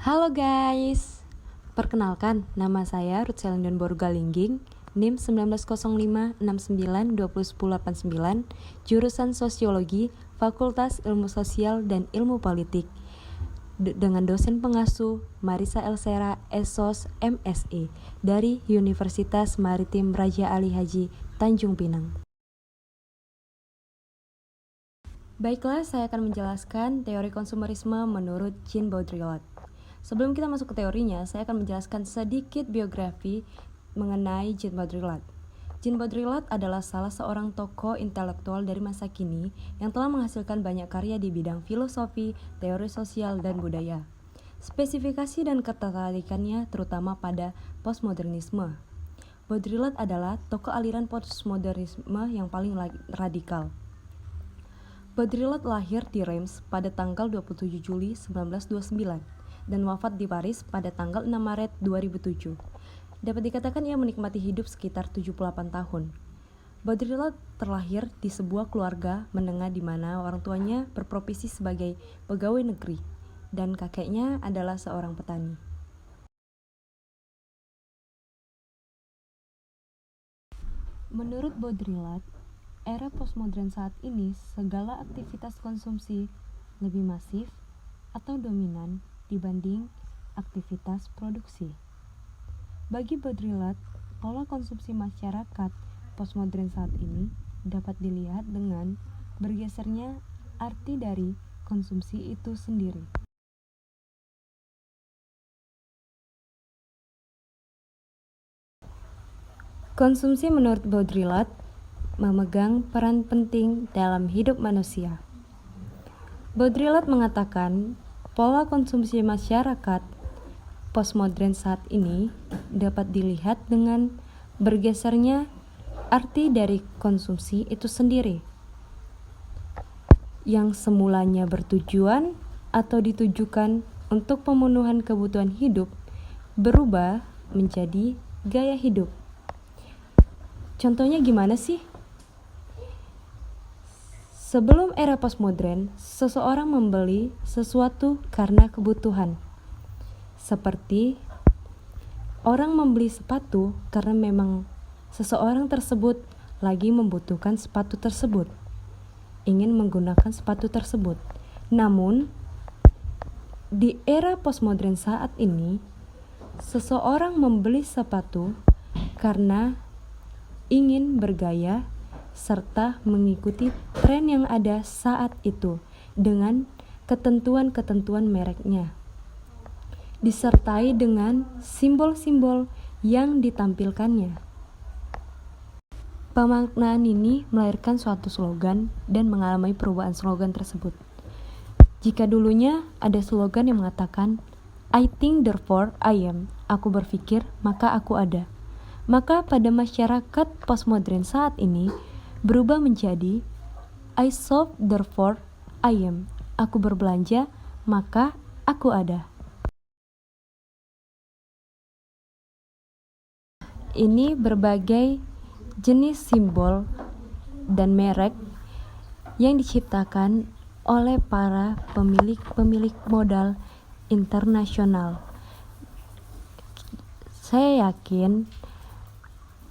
Halo guys, perkenalkan nama saya Ruth Selendon Borugalingging, NIM 190569201089, jurusan Sosiologi, Fakultas Ilmu Sosial dan Ilmu Politik, dengan dosen pengasuh Marisa Elsera Esos MSI dari Universitas Maritim Raja Ali Haji Tanjung Pinang. Baiklah, saya akan menjelaskan teori konsumerisme menurut Jean Baudrillard. Sebelum kita masuk ke teorinya, saya akan menjelaskan sedikit biografi mengenai Jean Baudrillard. Jean Baudrillard adalah salah seorang tokoh intelektual dari masa kini yang telah menghasilkan banyak karya di bidang filosofi, teori sosial, dan budaya. Spesifikasi dan ketertarikannya terutama pada postmodernisme. Baudrillard adalah tokoh aliran postmodernisme yang paling radikal. Baudrillard lahir di Reims pada tanggal 27 Juli 1929 dan wafat di Paris pada tanggal 6 Maret 2007. Dapat dikatakan ia menikmati hidup sekitar 78 tahun. Baudrillard terlahir di sebuah keluarga menengah di mana orang tuanya berprofesi sebagai pegawai negeri dan kakeknya adalah seorang petani. Menurut Baudrillard, era postmodern saat ini segala aktivitas konsumsi lebih masif atau dominan dibanding aktivitas produksi. Bagi Baudrillard, pola konsumsi masyarakat postmodern saat ini dapat dilihat dengan bergesernya arti dari konsumsi itu sendiri. Konsumsi menurut Baudrillard memegang peran penting dalam hidup manusia. Baudrillard mengatakan pola konsumsi masyarakat postmodern saat ini dapat dilihat dengan bergesernya arti dari konsumsi itu sendiri, yang semulanya bertujuan atau ditujukan untuk pemenuhan kebutuhan hidup berubah menjadi gaya hidup. Contohnya gimana sih? Sebelum era postmodern, seseorang membeli sesuatu karena kebutuhan. Seperti orang membeli sepatu karena memang seseorang tersebut lagi membutuhkan sepatu tersebut, ingin menggunakan sepatu tersebut. Namun, di era postmodern saat ini, seseorang membeli sepatu karena ingin bergaya serta mengikuti tren yang ada saat itu dengan ketentuan-ketentuan mereknya, disertai dengan simbol-simbol yang ditampilkannya. Pemaknaan ini melahirkan suatu slogan dan mengalami perubahan slogan tersebut. Jika dulunya ada slogan yang mengatakan I think therefore I am, aku berpikir maka aku ada, maka pada masyarakat postmodern saat ini berubah menjadi I shop therefore I am, aku berbelanja maka aku ada. Ini berbagai jenis simbol dan merek yang diciptakan oleh para pemilik modal internasional. Saya yakin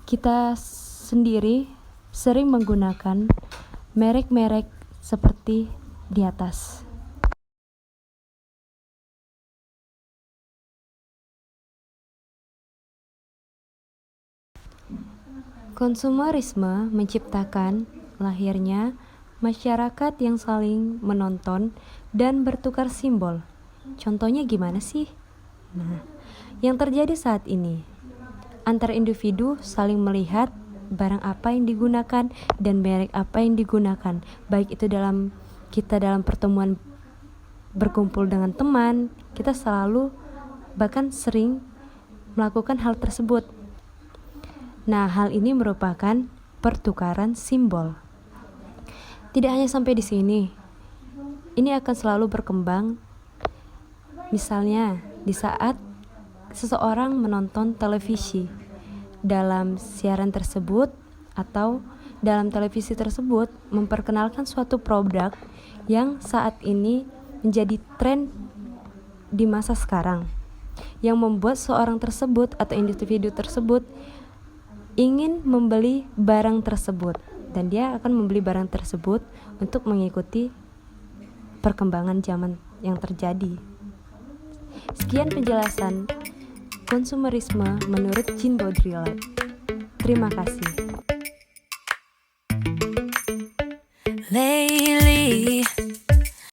kita sendiri sering menggunakan merek-merek seperti di atas. Konsumerisme menciptakan lahirnya masyarakat yang saling menonton dan bertukar simbol. Contohnya gimana sih? Nah, yang terjadi saat ini, antar individu saling melihat barang apa yang digunakan dan merek apa yang digunakan, baik itu kita dalam pertemuan berkumpul dengan teman, kita selalu bahkan sering melakukan hal tersebut. Nah, hal ini merupakan pertukaran simbol. Tidak hanya sampai di sini, ini akan selalu berkembang. Misalnya, di saat seseorang menonton televisi, dalam siaran tersebut atau dalam televisi tersebut memperkenalkan suatu produk yang saat ini menjadi tren di masa sekarang yang membuat seorang tersebut atau individu tersebut ingin membeli barang tersebut, dan dia akan membeli barang tersebut untuk mengikuti perkembangan zaman yang terjadi. Sekian penjelasan konsumerisme menurut Jean Baudrillard. Terima kasih. Lately